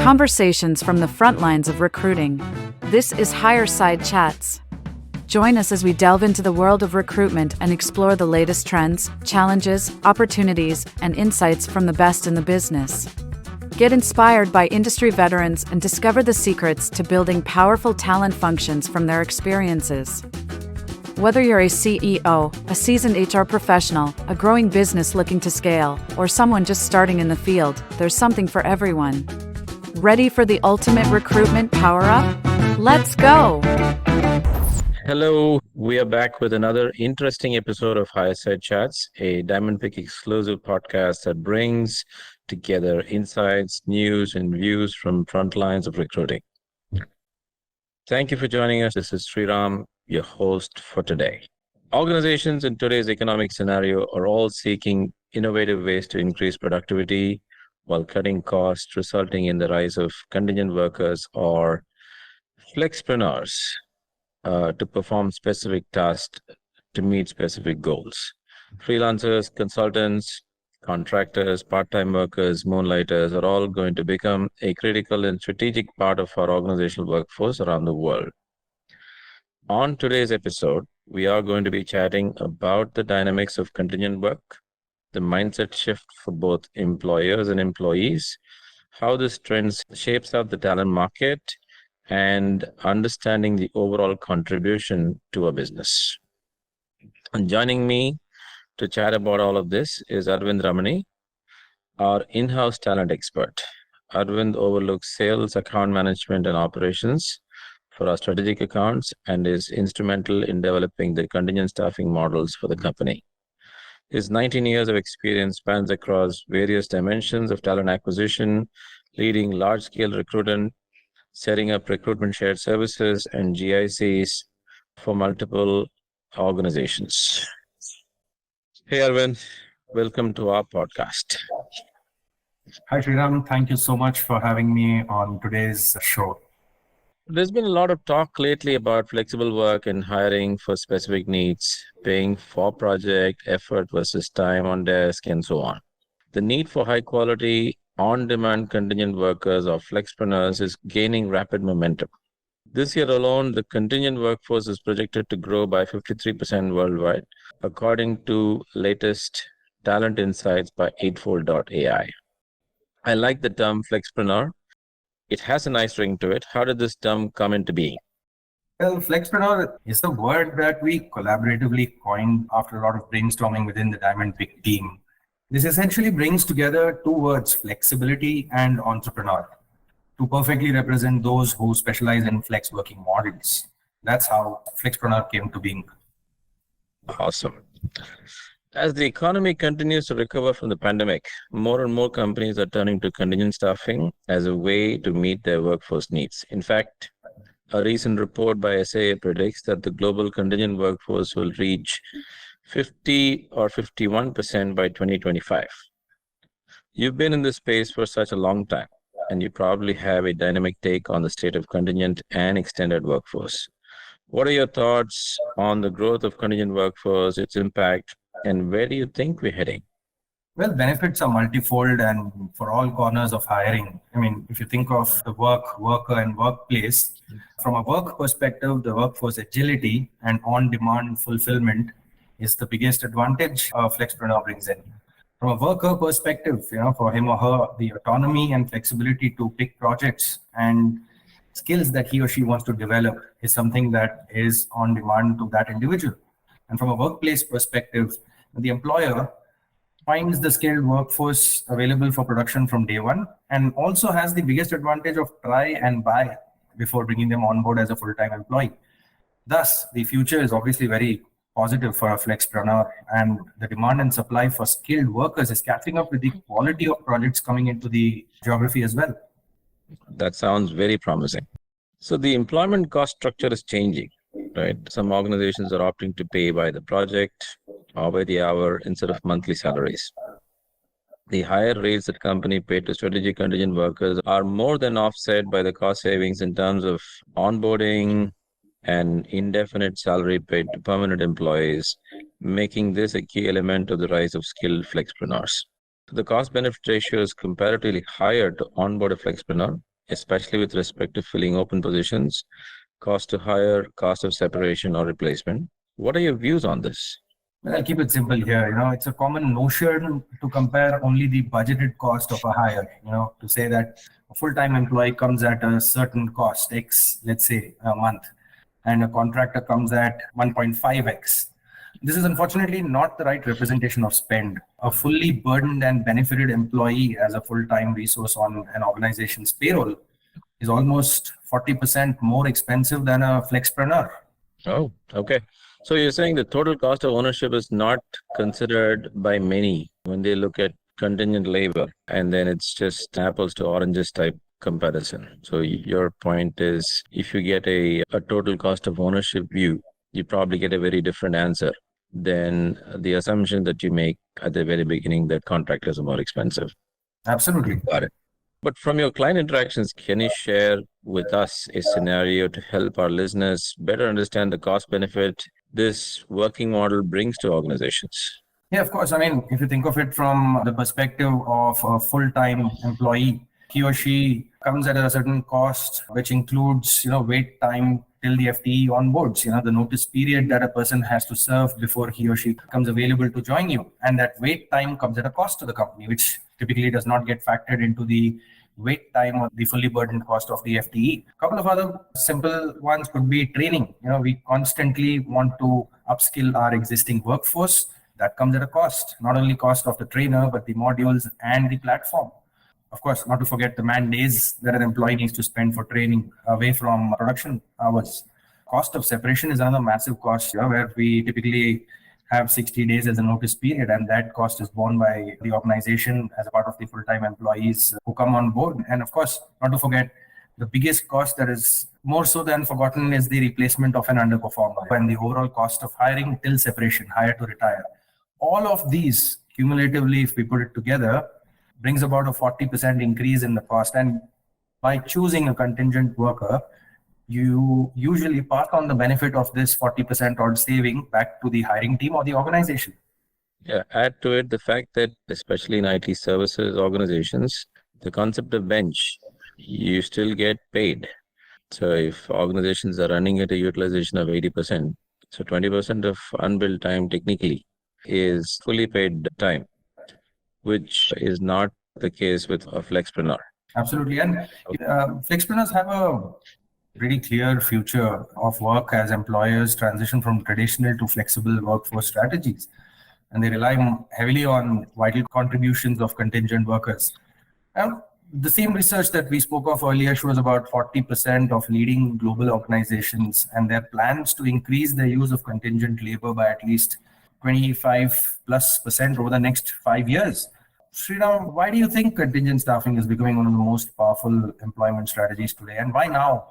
Conversations from the front lines of recruiting. This is Hireside Chats. Join us as we delve into the world of recruitment and explore the latest trends, challenges, opportunities, and insights from the best in the business. Get inspired by industry veterans and discover the secrets to building powerful talent functions from their experiences. Whether you're a CEO, a seasoned HR professional, a growing business looking to scale, or someone just starting in the field, there's something for everyone. Ready for the ultimate recruitment power-up? Let's go! Hello, we are back with another interesting episode of Hireside Chats, a Diamondpick exclusive podcast that brings together insights, news, and views from front lines of recruiting. Thank you for joining us. This is Sriram, your host for today. Organizations in today's economic scenario are all seeking innovative ways to increase productivity while cutting costs, resulting in the rise of contingent workers or Flexpreneurs to perform specific tasks to meet specific goals. Freelancers, consultants, contractors, part-time workers, moonlighters are all going to become a critical and strategic part of our organizational workforce around the world. On today's episode, we are going to be chatting about the dynamics of contingent work, the mindset shift for both employers and employees, how this trend shapes out the talent market, and understanding the overall contribution to a business. And joining me to chat about all of this is Arvind Ramani, our in-house talent expert. Arvind overlooks sales, account management, and operations for our strategic accounts and is instrumental in developing the contingent staffing models for the company. His 19 years of experience spans across various dimensions of talent acquisition, leading large-scale recruitment, setting up recruitment shared services, and GICs for multiple organizations. Hey, Arvind, welcome to our podcast. Hi, Sriram. Thank you so much for having me on today's show. There's been a lot of talk lately about flexible work and hiring for specific needs, paying for project, effort versus time on desk, and so on. The need for high-quality, on-demand contingent workers or Flexpreneurs is gaining rapid momentum. This year alone, the contingent workforce is projected to grow by 53% worldwide, according to latest talent insights by Eightfold.ai. I like the term Flexpreneur. It has a nice ring to it. How did this term come into being? Well, Flexpreneur is the word that we collaboratively coined after a lot of brainstorming within the Diamondpick team. This essentially brings together two words, flexibility and entrepreneur, to perfectly represent those who specialize in flex working models. That's how Flexpreneur came to being. Awesome. As the economy continues to recover from the pandemic, more and more companies are turning to contingent staffing as a way to meet their workforce needs. In fact, a recent report by SAA predicts that the global contingent workforce will reach 50 or 51% by 2025. You've been in this space for such a long time, and you probably have a dynamic take on the state of contingent and extended workforce. What are your thoughts on the growth of contingent workforce, its impact, and where do you think we're heading? Well, benefits are multifold and for all corners of hiring. I mean, if you think of the worker, and workplace, from a work perspective, the workforce agility and on-demand fulfillment is the biggest advantage Flexpreneur brings in. From a worker perspective, for him or her, the autonomy and flexibility to pick projects and skills that he or she wants to develop is something that is on demand to that individual. And from a workplace perspective, the employer finds the skilled workforce available for production from day one and also has the biggest advantage of try and buy before bringing them on board as a full-time employee. Thus, the future is obviously very positive for a Flexpreneur, and the demand and supply for skilled workers is catching up with the quality of projects coming into the geography as well. That sounds very promising. So the employment cost structure is changing, right? Some organizations are opting to pay by the project or by the hour instead of monthly salaries. The higher rates that companies pay to strategic contingent workers are more than offset by the cost savings in terms of onboarding and indefinite salary paid to permanent employees, making this a key element of the rise of skilled Flexpreneurs. The cost-benefit ratio is comparatively higher to onboard a Flexpreneur especially with respect to filling open positions, cost to hire, cost of separation or replacement. What are your views on this? Well, I'll keep it simple here. It's a common notion to compare only the budgeted cost of a hire, to say that a full-time employee comes at a certain cost, X, let's say a month, and a contractor comes at 1.5X. This is unfortunately not the right representation of spend. A fully burdened and benefited employee as a full-time resource on an organization's payroll is almost 40% more expensive than a flexpreneur. Oh, okay. So you're saying the total cost of ownership is not considered by many when they look at contingent labor, and then it's just apples to oranges type comparison. So your point is if you get a total cost of ownership view, you probably get a very different answer than the assumption that you make at the very beginning that contractors are more expensive. Absolutely. Got it. But from your client interactions, can you share with us a scenario to help our listeners better understand the cost benefit this working model brings to organizations? Yeah, of course. I mean, if you think of it from the perspective of a full-time employee, he or she comes at a certain cost, which includes, wait time till the FTE onboards, the notice period that a person has to serve before he or she becomes available to join you. And that wait time comes at a cost to the company, which typically does not get factored into the wait time or the fully burdened cost of the FTE. A couple of other simple ones could be training. We constantly want to upskill our existing workforce. That comes at a cost, not only cost of the trainer, but the modules and the platform. Of course, not to forget the man days that an employee needs to spend for training away from production hours. Cost of separation is another massive cost where we typically have 60 days as a notice period, and that cost is borne by the organization as a part of the full-time employees who come on board. And of course, not to forget, the biggest cost that is more so than forgotten is the replacement of an underperformer and the overall cost of hiring till separation, hire to retire. All of these cumulatively, if we put it together, brings about a 40% increase in the cost. And by choosing a contingent worker, you usually pass on the benefit of this 40% odd saving back to the hiring team or the organization. Yeah, add to it the fact that, especially in IT services organizations, the concept of bench, you still get paid. So if organizations are running at a utilization of 80%, so 20% of unbilled time technically is fully paid time, which is not the case with a flexpreneur. Absolutely. And flexpreneurs have a pretty clear future of work as employers transition from traditional to flexible workforce strategies. And they rely heavily on vital contributions of contingent workers. And the same research that we spoke of earlier shows about 40% of leading global organizations and their plans to increase their use of contingent labor by at least 25+% over the next 5 years. Sriram, why do you think contingent staffing is becoming one of the most powerful employment strategies today, and why now?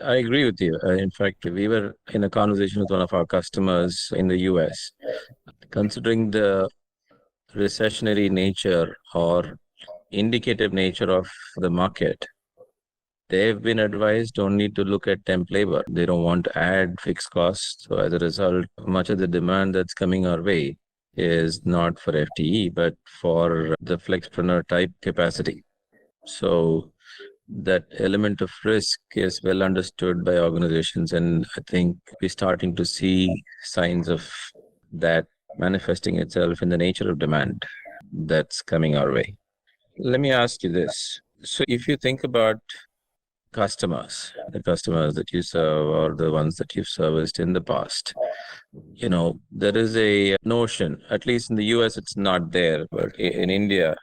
I agree with you. In fact, we were in a conversation with one of our customers in the US. Considering the recessionary nature or indicative nature of the market, they've been advised only to look at temp labor. They don't want to add fixed costs. So as a result, much of the demand that's coming our way is not for FTE, but for the flexpreneur type capacity. So that element of risk is well understood by organizations, and I think we're starting to see signs of that manifesting itself in the nature of demand that's coming our way. Let me ask you this. So if you think about customers, the customers that you serve or the ones that you've serviced in the past, there is a notion, at least in the US, it's not there, but in India,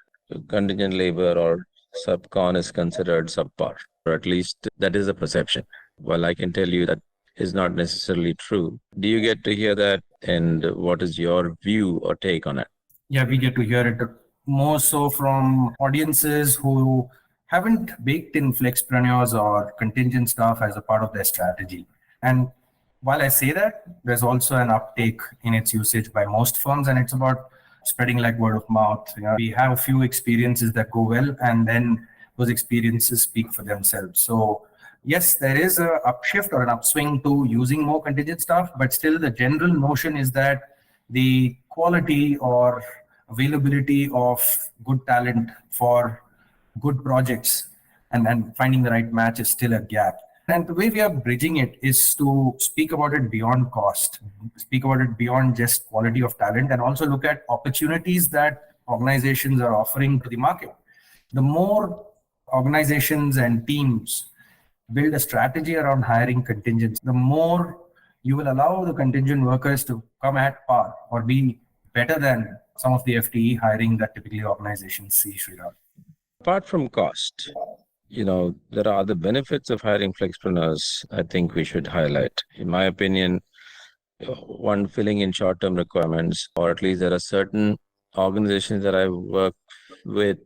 contingent labor or subcon is considered subpar, or at least that is the perception. Well, I can tell you that is not necessarily true. Do you get to hear that? And what is your view or take on it? Yeah, we get to hear it more so from audiences who haven't baked in flexpreneurs or contingent staff as a part of their strategy. And while I say that, there's also an uptake in its usage by most firms, and it's about spreading like word of mouth. We have a few experiences that go well, and then those experiences speak for themselves. So yes, there is a upshift or an upswing to using more contingent staff, but still the general notion is that the quality or availability of good talent for good projects and finding the right match is still a gap. And the way we are bridging it is to speak about it beyond cost, speak about it beyond just quality of talent, and also look at opportunities that organizations are offering to the market. The more organizations and teams build a strategy around hiring contingents, the more you will allow the contingent workers to come at par or be better than some of the FTE hiring that typically organizations see, Sriram. Apart from cost, there are other benefits of hiring Flexpreneurs I think we should highlight. In my opinion, one, filling in short-term requirements, or at least there are certain organizations that I've worked with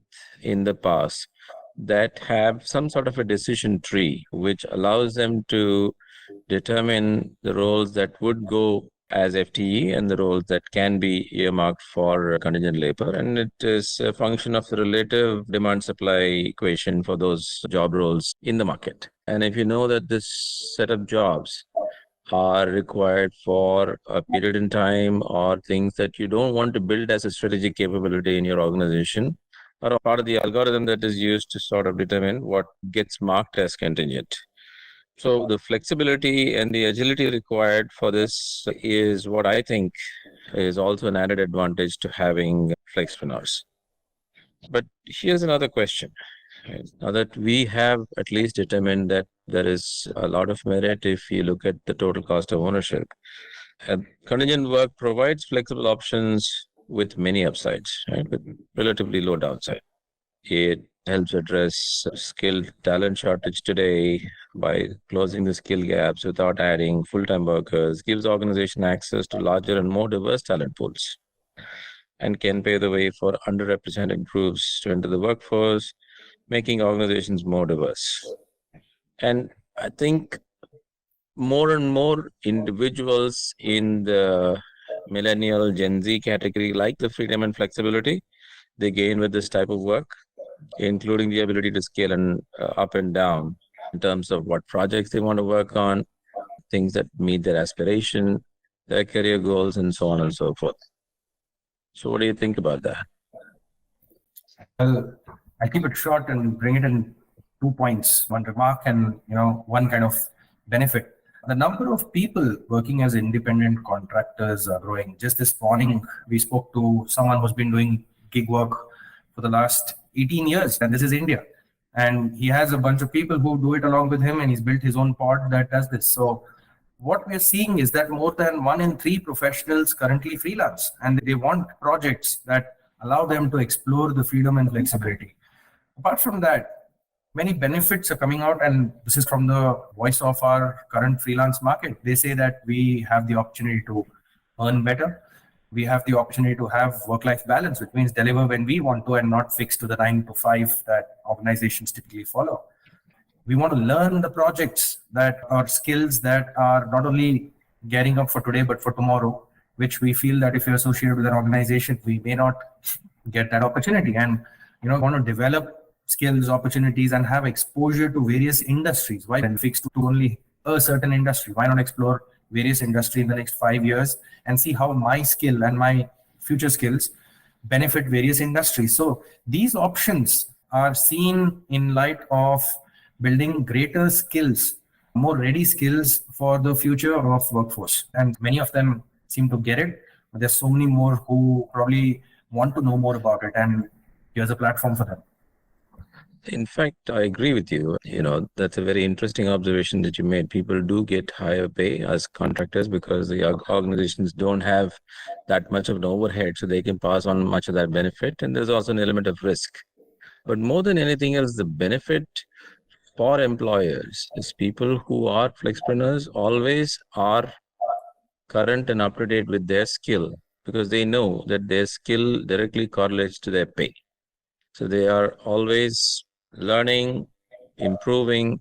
in the past that have some sort of a decision tree, which allows them to determine the roles that would go as FTE and the roles that can be earmarked for contingent labor. And it is a function of the relative demand supply equation for those job roles in the market. And if you know that this set of jobs are required for a period in time, or things that you don't want to build as a strategic capability in your organization, or a part of the algorithm that is used to sort of determine what gets marked as contingent. So the flexibility and the agility required for this is what I think is also an added advantage to having Flexpreneurs. But here's another question. Now that we have at least determined that there is a lot of merit if you look at the total cost of ownership, contingent work provides flexible options with many upsides, right, with relatively low downside. It helps address skilled talent shortage today by closing the skill gaps without adding full-time workers, gives organization access to larger and more diverse talent pools, and can pave the way for underrepresented groups to enter the workforce, making organizations more diverse. And I think more and more individuals in the millennial Gen Z category like the freedom and flexibility they gain with this type of work, including the ability to scale and up and down in terms of what projects they want to work on, things that meet their aspiration, their career goals, and so on and so forth. So what do you think about that? Well, I'll keep it short and bring it in 2 points, one remark and one kind of benefit. The number of people working as independent contractors are growing. Just this morning, we spoke to someone who's been doing gig work for the last 18 years, and this is India. And he has a bunch of people who do it along with him, and he's built his own pod that does this. So what we're seeing is that more than 1 in 3 professionals currently freelance, and they want projects that allow them to explore the freedom and flexibility. Apart from that, many benefits are coming out, and this is from the voice of our current freelance market. They say that we have the opportunity to earn better. We have the opportunity to have work-life balance, which means deliver when we want to and not fixed to the 9 to 5 that organizations typically follow. We want to learn the projects that are skills that are not only getting up for today, but for tomorrow, which we feel that if you're associated with an organization, we may not get that opportunity. And, want to develop skills, opportunities, and have exposure to various industries. Why then fixed to only a certain industry? Why not explore various industries in the next 5 years and see how my skill and my future skills benefit various industries? So these options are seen in light of building greater skills, more ready skills for the future of workforce. And many of them seem to get it, but there's so many more who probably want to know more about it, and here's a platform for them. In fact, I agree with you. That's a very interesting observation that you made. People do get higher pay as contractors because the organizations don't have that much of an overhead, so they can pass on much of that benefit. And there's also an element of risk. But more than anything else, the benefit for employers is people who are Flexpreneurs always are current and up to date with their skill, because they know that their skill directly correlates to their pay. So they are always learning, improving,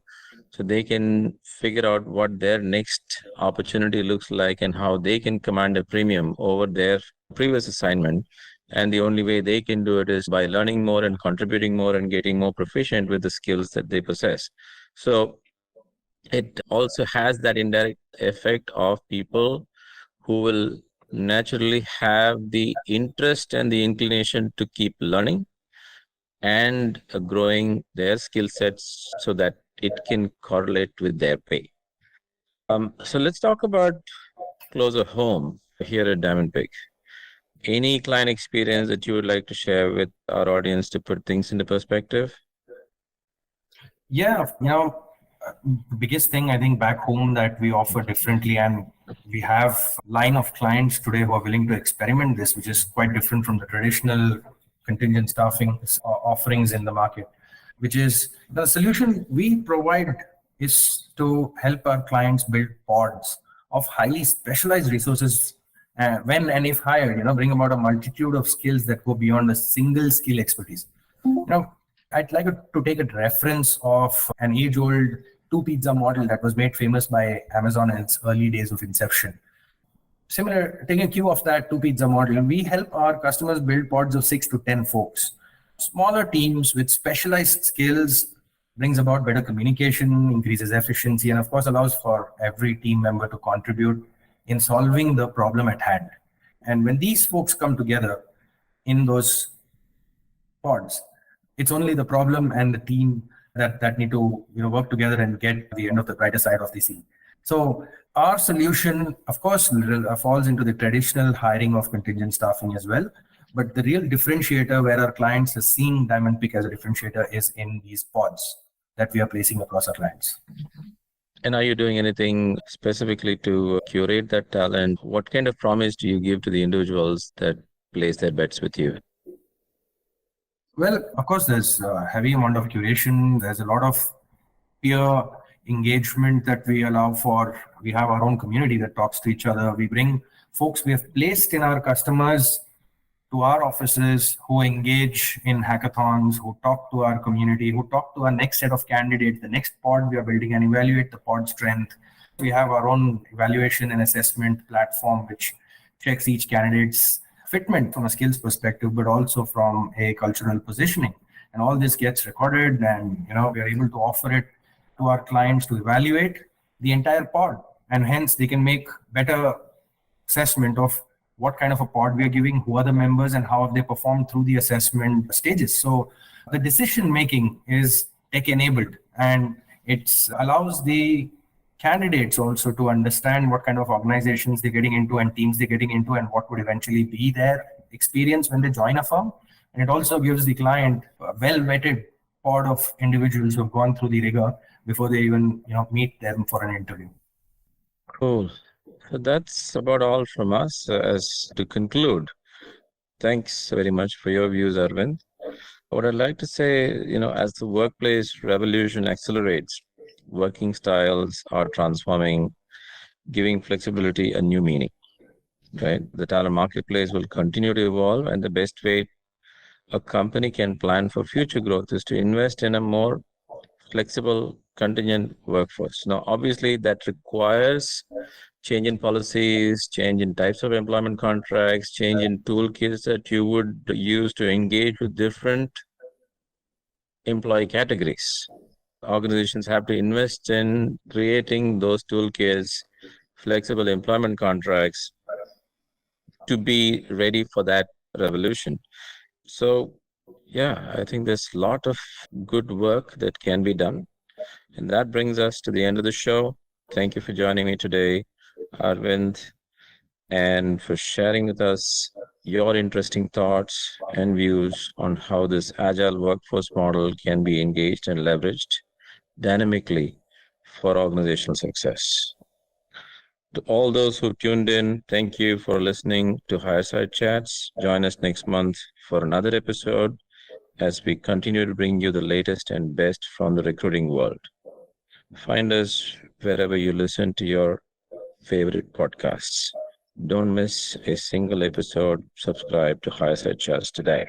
so they can figure out what their next opportunity looks like and how they can command a premium over their previous assignment. And the only way they can do it is by learning more and contributing more and getting more proficient with the skills that they possess. So it also has that indirect effect of people who will naturally have the interest and the inclination to keep learning, and growing their skill sets so that it can correlate with their pay. So let's talk about closer home here at Diamondpick. Any client experience that you would like to share with our audience to put things into perspective? Yeah, the biggest thing I think back home that we offer differently, and we have line of clients today who are willing to experiment this, which is quite different from the traditional contingent staffing offerings in the market, which is the solution we provide is to help our clients build pods of highly specialized resources when and if hired, bring about a multitude of skills that go beyond a single skill expertise. I'd like to take a reference of an age-old two-pizza model that was made famous by Amazon in its early days of inception. Similar, taking a cue of that two-pizza model, we help our customers build pods of 6 to 10 folks. Smaller teams with specialized skills brings about better communication, increases efficiency, and of course allows for every team member to contribute in solving the problem at hand. And when these folks come together in those pods, it's only the problem and the team that need to work together and get to the end of the brighter side of the sea. So our solution, of course, falls into the traditional hiring of contingent staffing as well. But the real differentiator where our clients are seeing Diamondpick as a differentiator is in these pods that we are placing across our clients. And are you doing anything specifically to curate that talent? What kind of promise do you give to the individuals that place their bets with you? Well, of course, there's a heavy amount of curation. There's a lot of peer engagement that we allow for. We have our own community that talks to each other. We bring folks we have placed in our customers to our offices who engage in hackathons, who talk to our community, who talk to our next set of candidates, the next pod we are building, and evaluate the pod strength. We have our own evaluation and assessment platform, which checks each candidate's fitment from a skills perspective, but also from a cultural positioning. And all this gets recorded, and we are able to offer it to our clients to evaluate the entire pod, and hence they can make better assessment of what kind of a pod we are giving, who are the members, and how have they performed through the assessment stages. So the decision making is tech enabled, and it allows the candidates also to understand what kind of organizations they're getting into and teams they're getting into, and what would eventually be their experience when they join a firm. And it also gives the client a well-vetted pod of individuals who have gone through the rigor before they even meet them for an interview. Cool. So that's about all from us. As to conclude, thanks very much for your views, Arvind. What I'd like to say, as the workplace revolution accelerates, working styles are transforming, giving flexibility a new meaning, right? The talent marketplace will continue to evolve, and the best way a company can plan for future growth is to invest in a more flexible contingent workforce. Now, obviously, that requires change in policies, change in types of employment contracts, change in toolkits that you would use to engage with different employee categories. Organizations have to invest in creating those toolkits, flexible employment contracts to be ready for that revolution. So, yeah, I think there's a lot of good work that can be done. And that brings us to the end of the show. Thank you for joining me today, Arvind, and for sharing with us your interesting thoughts and views on how this agile workforce model can be engaged and leveraged dynamically for organizational success. To all those who tuned in, thank you for listening to Hireside Chats. Join us next month for another episode as we continue to bring you the latest and best from the recruiting world. Find us wherever you listen to your favorite podcasts. Don't miss a single episode. Subscribe to Hireside Chats today.